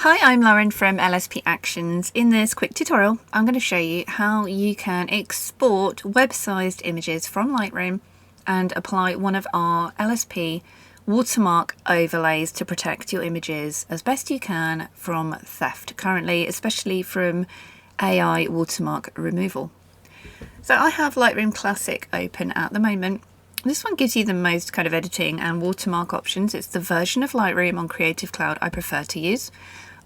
Hi, I'm Lauren from LSP Actions. In this quick tutorial, I'm going to show you how you can export web-sized images from Lightroom and apply one of our LSP watermark overlays to protect your images as best you can from theft currently, especially from AI Watermark Removal. So I have Lightroom Classic open at the moment. This one gives you the most kind of editing and watermark options. It's the version of Lightroom on Creative Cloud I prefer to use.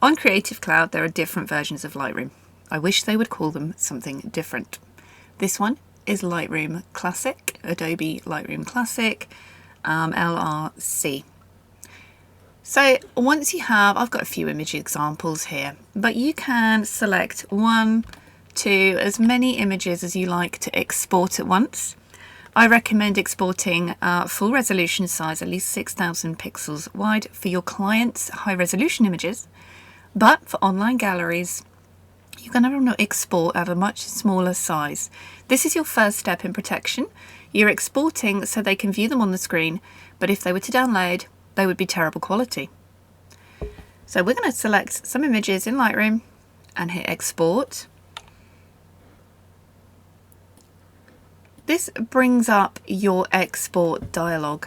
On Creative Cloud, there are different versions of Lightroom. I wish they would call them something different. This one is Lightroom Classic, Adobe Lightroom Classic, LRC. So once you have, I've got a few image examples here, but you can select one, two, as many images as you like to export at once. I recommend exporting full resolution size, at least 6,000 pixels wide for your clients' high resolution images. But for online galleries, you're going to want to export at a much smaller size. This is your first step in protection. You're exporting so they can view them on the screen, but if they were to download, they would be terrible quality. So we're going to select some images in Lightroom and hit export. This brings up your export dialog.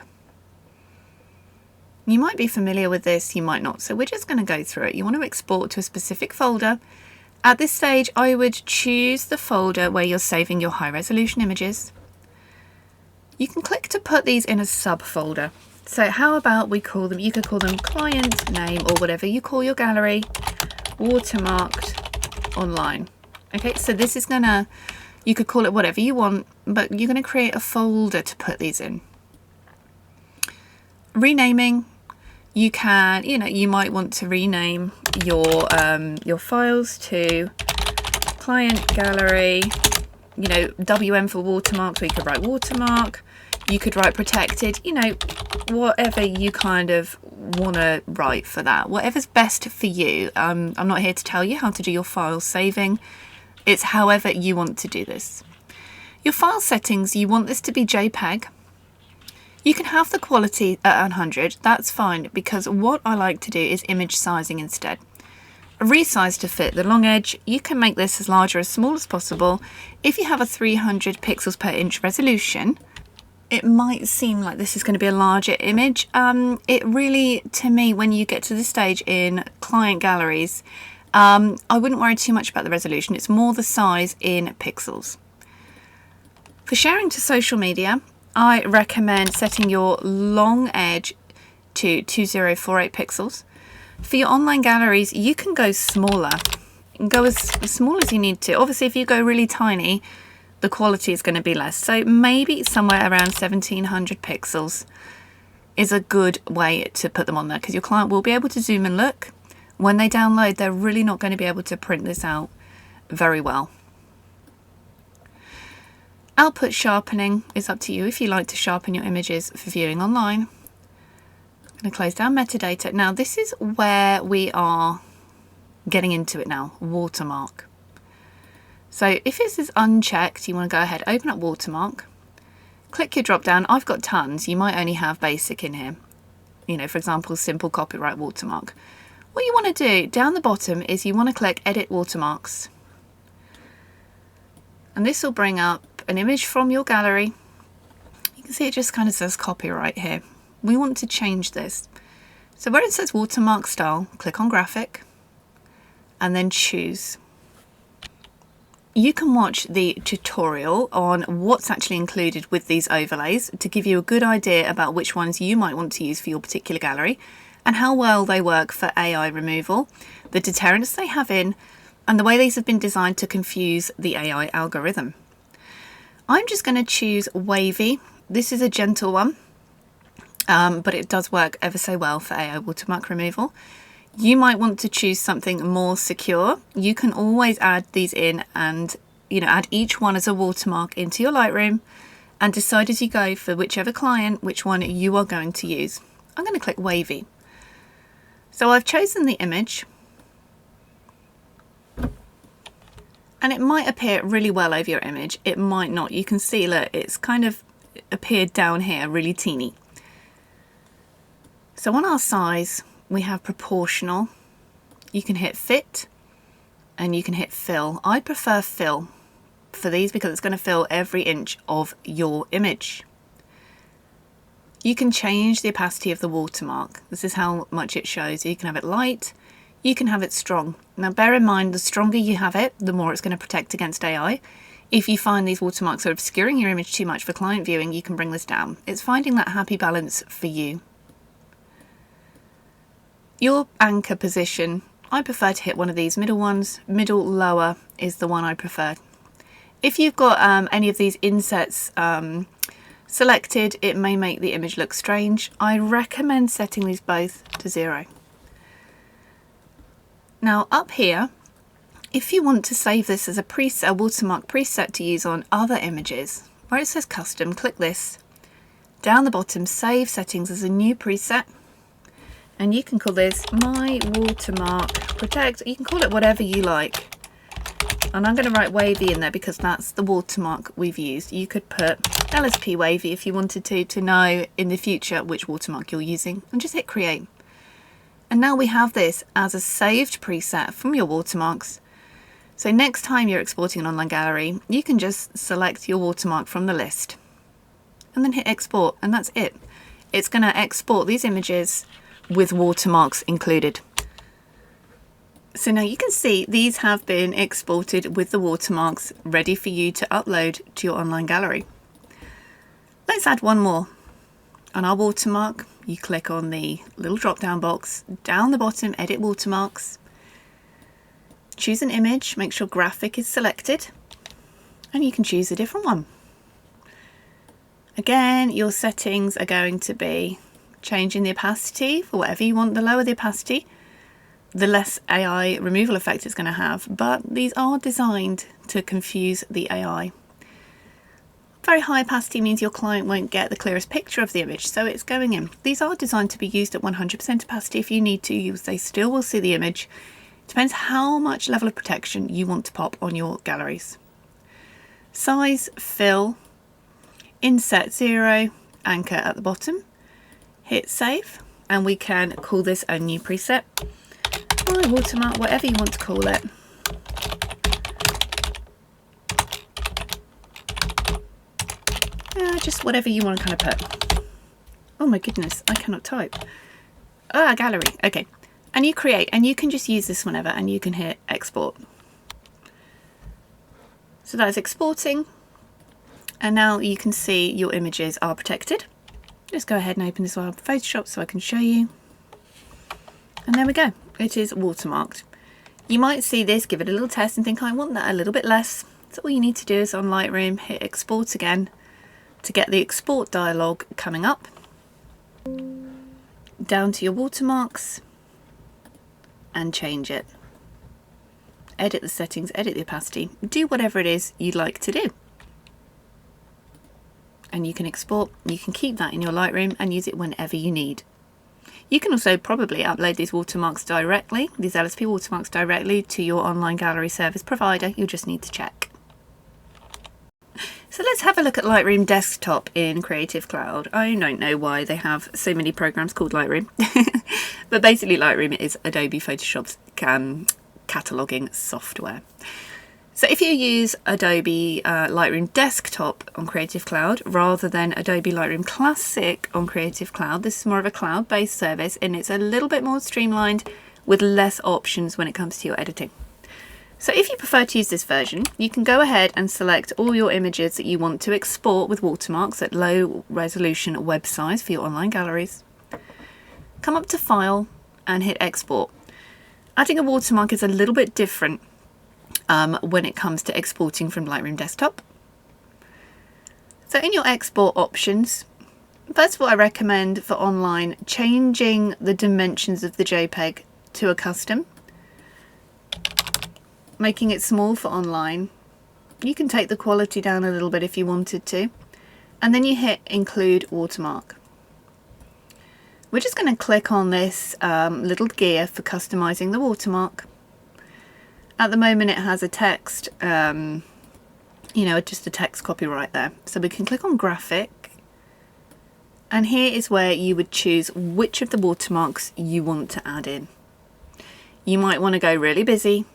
You might be familiar with this, you might not, so we're just going to go through it. You want to export to a specific folder. At this stage, I would choose the folder where you're saving your high resolution images. You can click to put these in a subfolder. So how about we call them, you could call them client name or whatever you call your gallery, watermarked online. Okay, so this is gonna, you could call it whatever you want, but you're going to create a folder to put these in. Renaming, you can, you might want to rename your files to client gallery, WM for watermark, so you could write watermark, you could write protected, whatever you kind of want to write for that, whatever's best for you. I'm not here to tell you how to do your file saving. It's however you want to do this. Your file settings, you want this to be JPEG. You can have the quality at 100, that's fine, because what I like to do is image sizing instead. Resize to fit the long edge, you can make this as large or as small as possible. If you have a 300 pixels per inch resolution, it might seem like this is going to be a larger image. It really, to me, when you get to this stage in client galleries, I wouldn't worry too much about the resolution. It's more the size in pixels. For sharing to social media, I recommend setting your long edge to 2048 pixels. For your online galleries, you can go smaller. You can go as small as you need to. Obviously, if you go really tiny, the quality is going to be less. So maybe somewhere around 1700 pixels is a good way to put them on there, because your client will be able to zoom and look. When they download, they're really not going to be able to print this out very well. Output sharpening is up to you if you like to sharpen your images for viewing online. I'm going to close down metadata. Now this is where we are getting into it now, watermark. So if this is unchecked, you want to go ahead, open up watermark, click your drop down. I've got tons, you might only have basic in here. For example, simple copyright watermark. What you want to do down the bottom is you want to click edit watermarks. And this will bring up an image from your gallery. You can see it just kind of says copyright here. We want to change this. So where it says watermark style, click on graphic and then choose. You can watch the tutorial on what's actually included with these overlays to give you a good idea about which ones you might want to use for your particular gallery and how well they work for AI removal, the deterrence they have in, and the way these have been designed to confuse the AI algorithm. I'm just going to choose wavy. This is a gentle one, but it does work ever so well for AI watermark removal. You might want to choose something more secure. You can always add these in and add each one as a watermark into your Lightroom and decide as you go for whichever client which one you are going to use. I'm going to click wavy. So I've chosen the image. And it might appear really well over your image, it might not. You can see, look, it's kind of appeared down here really teeny. So on our size, we have proportional You can hit fit and you can hit fill. I prefer fill for these because it's going to fill every inch of your image. You can change the opacity of the watermark. This is how much it shows. You can have it light, you can have it strong. Now bear in mind, the stronger you have it, the more it's going to protect against AI. If you find these watermarks are obscuring your image too much for client viewing, you can bring this down. It's finding that happy balance for you. Your anchor position, I prefer to hit one of these middle ones. Middle, lower is the one I prefer. If you've got any of these insets selected, it may make the image look strange. I recommend setting these both to 0. Now up here, if you want to save this as a preset, a watermark preset to use on other images, where it says custom, click this. Down the bottom, save settings as a new preset. And you can call this My Watermark Protect. You can call it whatever you like. And I'm going to write wavy in there because that's the watermark we've used. You could put LSP wavy if you wanted to know in the future which watermark you're using, and just hit create. And now we have this as a saved preset from your watermarks. So next time you're exporting an online gallery, you can just select your watermark from the list and then hit export, and that's it. It's going to export these images with watermarks included. So now you can see these have been exported with the watermarks ready for you to upload to your online gallery. Let's add one more. On our watermark, you click on the little drop down box, down the bottom, edit watermarks, choose an image, make sure graphic is selected, and you can choose a different one. Again, your settings are going to be changing the opacity for whatever you want. The lower the opacity, the less AI removal effect it's going to have, but these are designed to confuse the AI. Very high opacity means your client won't get the clearest picture of the image, so it's going in. These are designed to be used at 100% opacity if you need to. They still will see the image. It depends how much level of protection you want to pop on your galleries. Size, fill, inset 0, anchor at the bottom. Hit save, and we can call this a new preset. My watermark, whatever you want to call it. Just whatever you want to kind of put. Oh my goodness, I cannot type. Gallery, okay. And you create, and you can just use this whenever, and you can hit export. So that is exporting, and now you can see your images are protected. Just go ahead and open this with Photoshop so I can show you. And there we go, it is watermarked. You might see this, give it a little test and think, I want that a little bit less. So all you need to do is on Lightroom, hit export again to get the export dialog coming up. Down to your watermarks and change it. Edit the settings, edit the opacity, do whatever it is you'd like to do. And you can export, you can keep that in your Lightroom and use it whenever you need. You can also probably upload these watermarks directly, these LSP watermarks directly to your online gallery service provider. You'll just need to check. So let's have a look at Lightroom Desktop in Creative Cloud. I don't know why they have so many programs called Lightroom, but basically Lightroom is Adobe Photoshop's cataloging software. So if you use Adobe Lightroom Desktop on Creative Cloud rather than Adobe Lightroom Classic on Creative Cloud, this is more of a cloud-based service and it's a little bit more streamlined with less options when it comes to your editing. So if you prefer to use this version, you can go ahead and select all your images that you want to export with watermarks at low resolution web size for your online galleries. Come up to File and hit Export. Adding a watermark is a little bit different when it comes to exporting from Lightroom Desktop. So in your export options, first of all, I recommend for online changing the dimensions of the JPEG to a custom, making it small for online. You can take the quality down a little bit if you wanted to, and then you hit include watermark. We're just going to click on this little gear for customizing the watermark. At the moment it has a text, just a text copyright there. So we can click on graphic, and here is where you would choose which of the watermarks you want to add in. You might want to go really busy.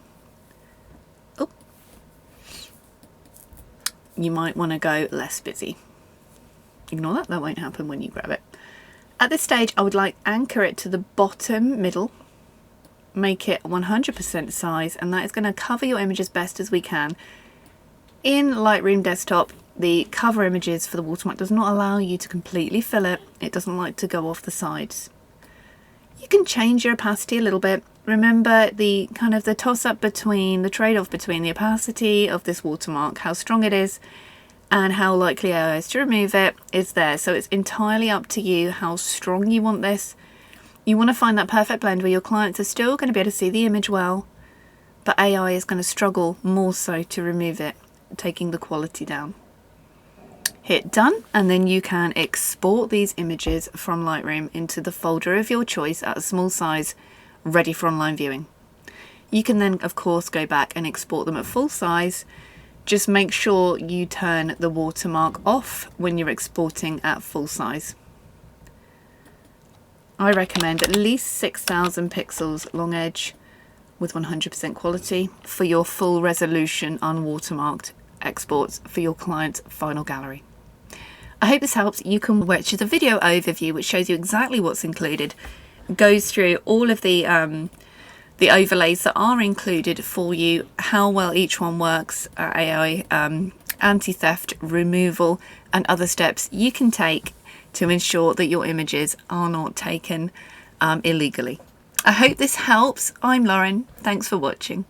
Oh. You might want to go less busy. Ignore that, that won't happen when you grab it. At this stage, I would like anchor it to the bottom middle, make it 100% size, and that is going to cover your image as best as we can. In Lightroom Desktop, the cover images for the watermark does not allow you to completely fill it. It doesn't like to go off the sides. You can change your opacity a little bit. Remember the kind of the toss-up between, the trade-off between the opacity of this watermark, how strong it is, and how likely AI is to remove it is there. So it's entirely up to you how strong you want this. You want to find that perfect blend where your clients are still going to be able to see the image well, but AI is going to struggle more so to remove it, taking the quality down. Hit done, and then you can export these images from Lightroom into the folder of your choice at a small size, ready for online viewing. You can then of course go back and export them at full size. Just make sure you turn the watermark off when you're exporting at full size. I recommend at least 6,000 pixels long edge with 100% quality for your full resolution unwatermarked exports for your client's final gallery. I hope this helps. You can watch the video overview which shows you exactly what's included, goes through all of the overlays that are included for you, how well each one works, AI anti-theft removal, and other steps you can take to ensure that your images are not taken illegally. I hope this helps. I'm Lauren. Thanks for watching.